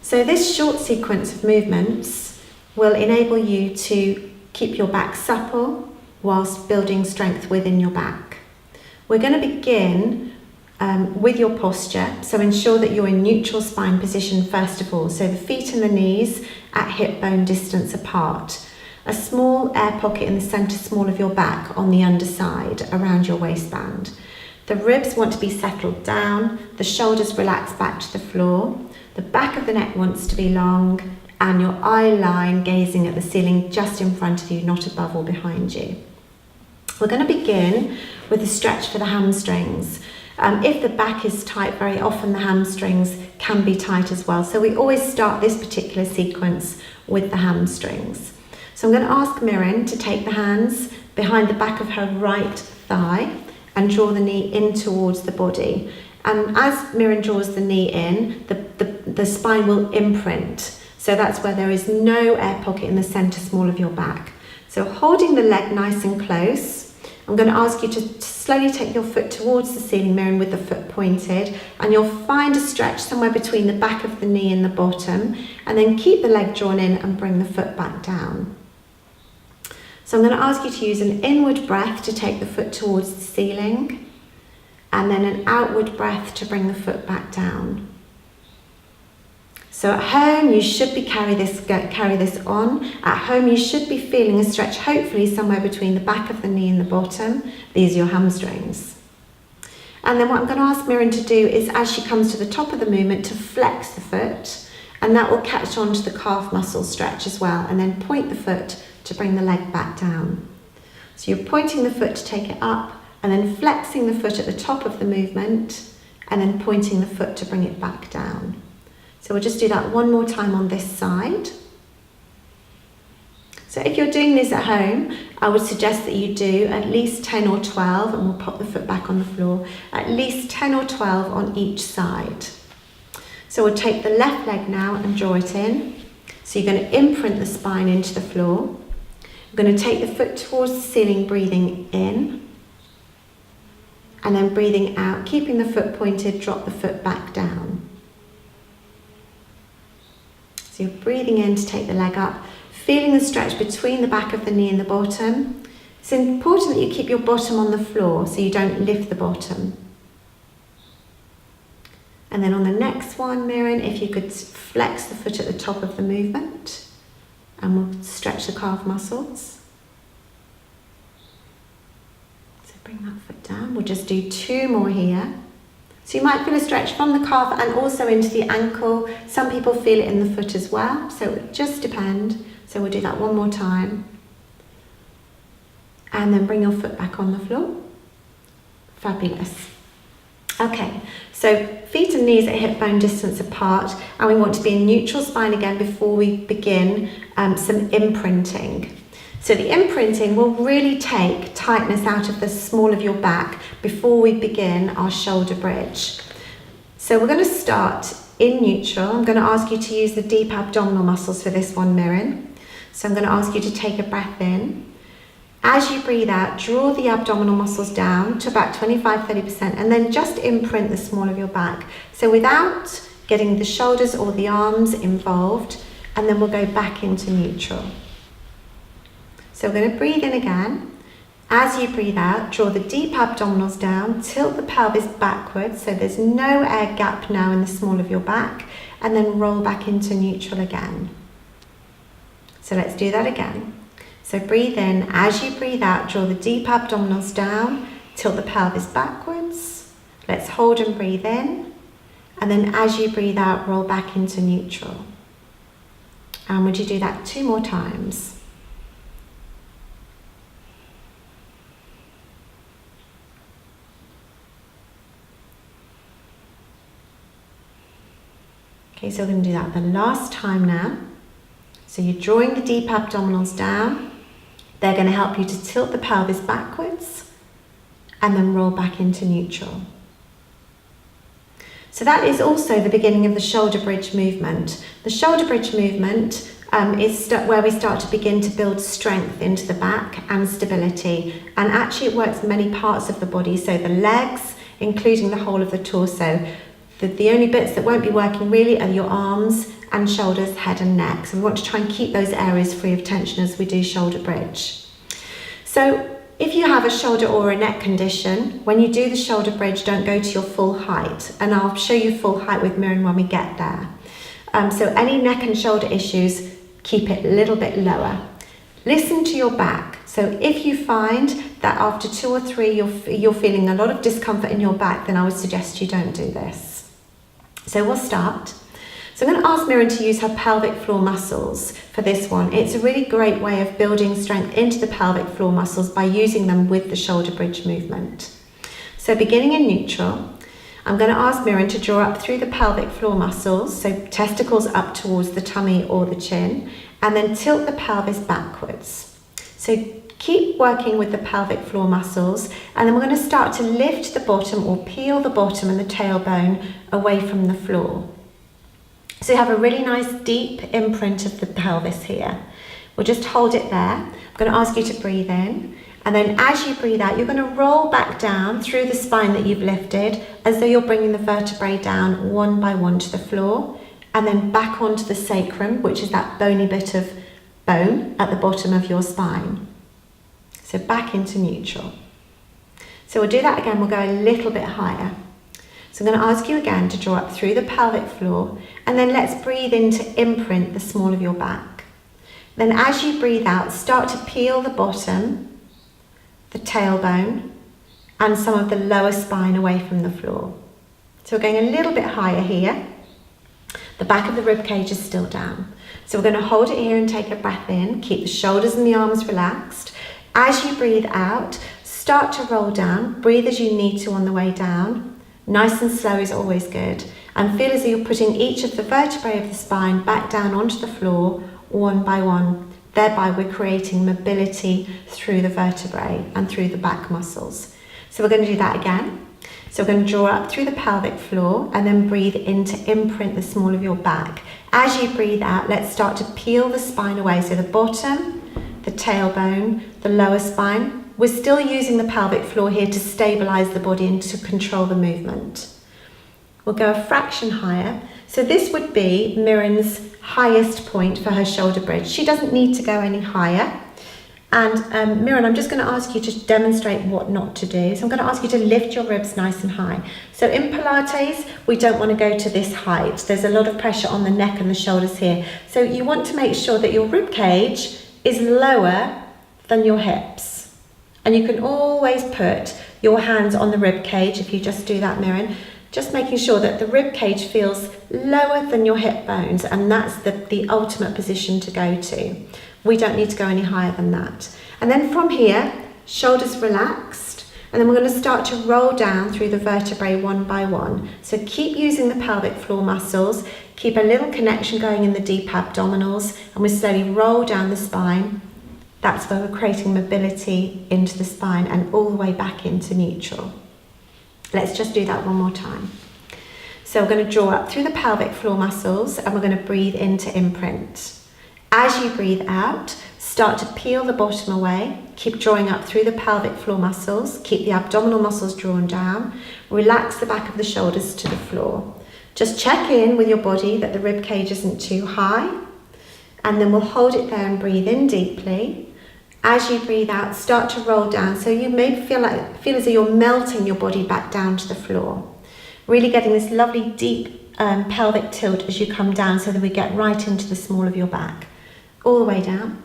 So this short sequence of movements will enable you to keep your back supple whilst building strength within your back. We're going to begin with your posture, so ensure that you're in neutral spine position first of all, so the feet and the knees at hip bone distance apart. A small air pocket in the centre small of your back on the underside around your waistband. The ribs want to be settled down, the shoulders relax back to the floor, the back of the neck wants to be long, and your eye line gazing at the ceiling just in front of you, not above or behind you. We're going to begin with a stretch for the hamstrings. If the back is tight, very often the hamstrings can be tight as well. So we always start this particular sequence with the hamstrings. So I'm going to ask Mirren to take the hands behind the back of her right thigh and draw the knee in towards the body. And as Mirren draws the knee in, the spine will imprint. So that's where there is no air pocket in the centre small of your back. So holding the leg nice and close, I'm going to ask you to slowly take your foot towards the ceiling, Mirren, with the foot pointed, and you'll find a stretch somewhere between the back of the knee and the bottom, and then keep the leg drawn in and bring the foot back down. So I'm going to ask you to use an inward breath to take the foot towards the ceiling, and then an outward breath to bring the foot back down. So at home, you should be carry this on. At home, you should be feeling a stretch, hopefully somewhere between the back of the knee and the bottom. These are your hamstrings. And then what I'm going to ask Mirren to do is, as she comes to the top of the movement, to flex the foot, and that will catch on to the calf muscle stretch as well, and then point the foot to bring the leg back down. So you're pointing the foot to take it up, and then flexing the foot at the top of the movement, and then pointing the foot to bring it back down. So we'll just do that one more time on this side. So if you're doing this at home, I would suggest that you do at least 10 or 12, and we'll pop the foot back on the floor, at least 10 or 12 on each side. So we'll take the left leg now and draw it in. So you're going to imprint the spine into the floor. We're going to take the foot towards the ceiling, breathing in, and then breathing out, keeping the foot pointed, drop the foot back down. So you're breathing in to take the leg up, feeling the stretch between the back of the knee and the bottom. It's important that you keep your bottom on the floor so you don't lift the bottom. And then on the next one, Mirren, if you could flex the foot at the top of the movement, and we'll stretch the calf muscles. So bring that foot down. We'll just do 2 more here. So you might feel a stretch from the calf and also into the ankle. Some people feel it in the foot as well, so it would just depend. So we'll do that one more time. And then bring your foot back on the floor. Fabulous. Okay, so feet and knees at hip bone distance apart, and we want to be in neutral spine again before we begin some imprinting. So the imprinting will really take tightness out of the small of your back before we begin our shoulder bridge. So we're going to start in neutral. I'm going to ask you to use the deep abdominal muscles for this one, Mirren. So I'm going to ask you to take a breath in. As you breathe out, draw the abdominal muscles down to about 25-30%, and then just imprint the small of your back. So without getting the shoulders or the arms involved, and then we'll go back into neutral. So we're going to breathe in again. As you breathe out, draw the deep abdominals down, tilt the pelvis backwards, so there's no air gap now in the small of your back, and then roll back into neutral again. So let's do that again. So breathe in. As you breathe out, draw the deep abdominals down, tilt the pelvis backwards. Let's hold and breathe in. And then as you breathe out, roll back into neutral. And would you do that 2 more times? Okay, so we're going to do that the last time now. So you're drawing the deep abdominals down. They're going to help you to tilt the pelvis backwards and then roll back into neutral. So that is also the beginning of the shoulder bridge movement. The shoulder bridge movement is where we start to begin to build strength into the back and stability. And actually it works in many parts of the body. So the legs, including the whole of the torso, The only bits that won't be working really are your arms and shoulders, head and neck. So we want to try and keep those areas free of tension as we do shoulder bridge. So if you have a shoulder or a neck condition, when you do the shoulder bridge, don't go to your full height. And I'll show you full height with Miriam when we get there. So any neck and shoulder issues, keep it a little bit lower. Listen to your back. So if you find that after 2 or 3 you're feeling a lot of discomfort in your back, then I would suggest you don't do this. So we'll start. So I'm going to ask Miriam to use her pelvic floor muscles for this one. It's a really great way of building strength into the pelvic floor muscles by using them with the shoulder bridge movement. So beginning in neutral, I'm going to ask Miriam to draw up through the pelvic floor muscles, so testicles up towards the tummy or the chin, and then tilt the pelvis backwards. So keep working with the pelvic floor muscles, and then we're going to start to lift the bottom or peel the bottom and the tailbone away from the floor. So you have a really nice deep imprint of the pelvis here. We'll just hold it there. I'm going to ask you to breathe in, and then as you breathe out, you're going to roll back down through the spine that you've lifted as though you're bringing the vertebrae down one by one to the floor, and then back onto the sacrum, which is that bony bit of bone at the bottom of your spine. So back into neutral. So we'll do that again. We'll go a little bit higher. So I'm going to ask you again to draw up through the pelvic floor, and then let's breathe in to imprint the small of your back. Then as you breathe out, start to peel the bottom, the tailbone, and some of the lower spine away from the floor. So we're going a little bit higher here. The back of the rib cage is still down. So we're going to hold it here and take a breath in. Keep the shoulders and the arms relaxed. As you breathe out, start to roll down. Breathe as you need to on the way down. Nice and slow is always good. And feel as though you're putting each of the vertebrae of the spine back down onto the floor one by one. Thereby we're creating mobility through the vertebrae and through the back muscles. So we're going to do that again. So we're going to draw up through the pelvic floor and then breathe in to imprint the small of your back. As you breathe out, let's start to peel the spine away. So the bottom, the tailbone, the lower spine. We're still using the pelvic floor here to stabilize the body and to control the movement. We'll go a fraction higher. So this would be Miriam's highest point for her shoulder bridge. She doesn't need to go any higher. And Miriam, I'm just going to ask you to demonstrate what not to do. So I'm going to ask you to lift your ribs nice and high. So in Pilates, we don't want to go to this height. There's a lot of pressure on the neck and the shoulders here. So you want to make sure that your rib cage is lower than your hips. And you can always put your hands on the rib cage if you just do that, Miriam. Just making sure that the rib cage feels lower than your hip bones, and that's the ultimate position to go to. We don't need to go any higher than that. And then from here, shoulders relaxed, and then we're going to start to roll down through the vertebrae one by one. So keep using the pelvic floor muscles, keep a little connection going in the deep abdominals, and we slowly roll down the spine. That's where we're creating mobility into the spine and all the way back into neutral. Let's just do that one more time. So we're going to draw up through the pelvic floor muscles and we're going to breathe into imprint. As you breathe out, start to peel the bottom away. Keep drawing up through the pelvic floor muscles. Keep the abdominal muscles drawn down. Relax the back of the shoulders to the floor. Just check in with your body that the rib cage isn't too high. And then we'll hold it there and breathe in deeply. As you breathe out, start to roll down. So you may feel as though you're melting your body back down to the floor. Really getting this lovely deep pelvic tilt as you come down so that we get right into the small of your back. All the way down.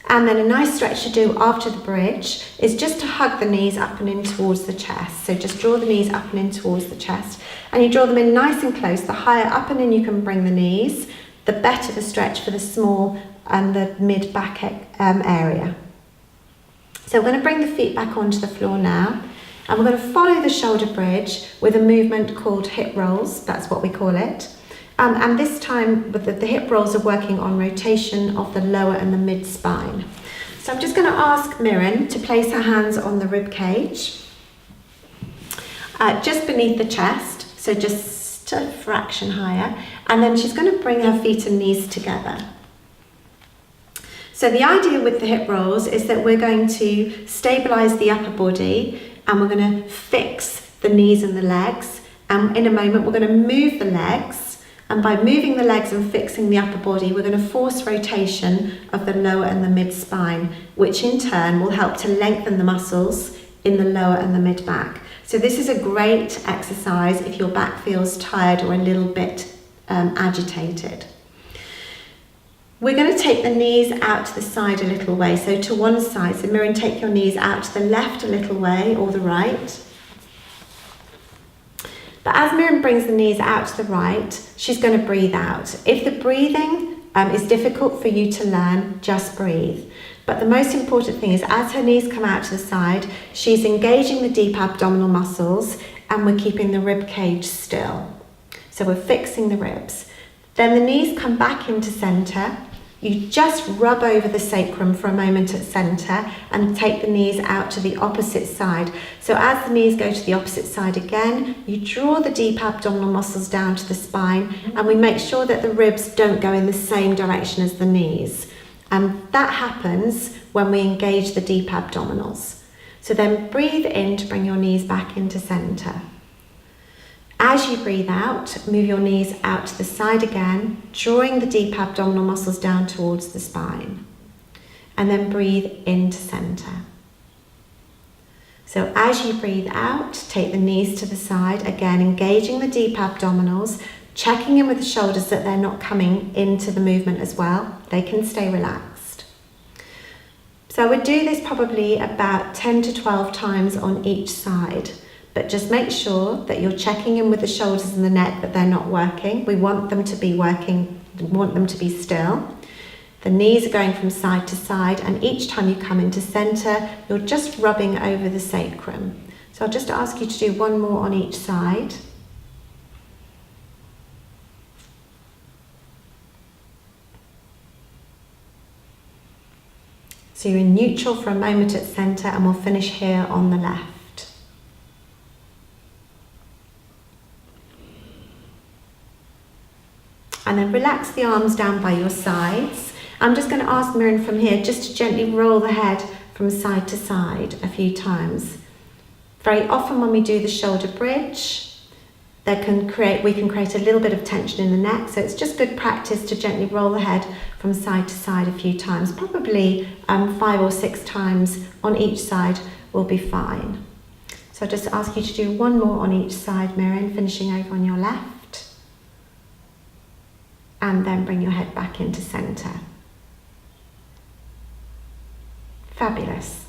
And then a nice stretch to do after the bridge is just to hug the knees up and in towards the chest. So just draw the knees up and in towards the chest. And you draw them in nice and close. The higher up and in you can bring the knees, the better the stretch for the small and the mid-back area. So we're going to bring the feet back onto the floor now, and we're going to follow the shoulder bridge with a movement called hip rolls. That's what we call it. And this time the hip rolls are working on rotation of the lower and the mid spine. So I'm just going to ask Miriam to place her hands on the rib cage, just beneath the chest, so just a fraction higher, and then she's going to bring her feet and knees together. So the idea with the hip rolls is that we're going to stabilise the upper body and we're going to fix the knees and the legs, And in a moment, we're going to move the legs. And by moving the legs and fixing the upper body, we're going to force rotation of the lower and the mid spine, which in turn will help to lengthen the muscles in the lower and the mid back. So this is a great exercise if your back feels tired or a little bit agitated. We're going to take the knees out to the side a little way, so to one side. So Miriam, take your knees out to the left a little way or the right. But as Miriam brings the knees out to the right, she's going to breathe out. If the breathing is difficult for you to learn, just breathe. But the most important thing is as her knees come out to the side, she's engaging the deep abdominal muscles and we're keeping the rib cage still. So we're fixing the ribs. Then the knees come back into centre. You just rub over the sacrum for a moment at centre and take the knees out to the opposite side. So as the knees go to the opposite side again, you draw the deep abdominal muscles down to the spine and we make sure that the ribs don't go in the same direction as the knees. And that happens when we engage the deep abdominals. So then breathe in to bring your knees back into centre. As you breathe out, move your knees out to the side again, drawing the deep abdominal muscles down towards the spine. And then breathe into centre. So as you breathe out, take the knees to the side, again engaging the deep abdominals, checking in with the shoulders that they're not coming into the movement as well. They can stay relaxed. So I would do this probably about 10 to 12 times on each side. But just make sure that you're checking in with the shoulders and the neck that they're not working. We want them to be working, we want them to be still. The knees are going from side to side, and each time you come into centre, you're just rubbing over the sacrum. So I'll just ask you to do one more on each side. So you're in neutral for a moment at centre, and we'll finish here on the left. And then relax the arms down by your sides. I'm just going to ask Miriam from here just to gently roll the head from side to side a few times. Very often when we do the shoulder bridge, we can create a little bit of tension in the neck. So it's just good practice to gently roll the head from side to side a few times. Probably 5 or 6 times on each side will be fine. So I'll just ask you to do one more on each side, Miriam, finishing over on your left. And then bring your head back into centre. Fabulous.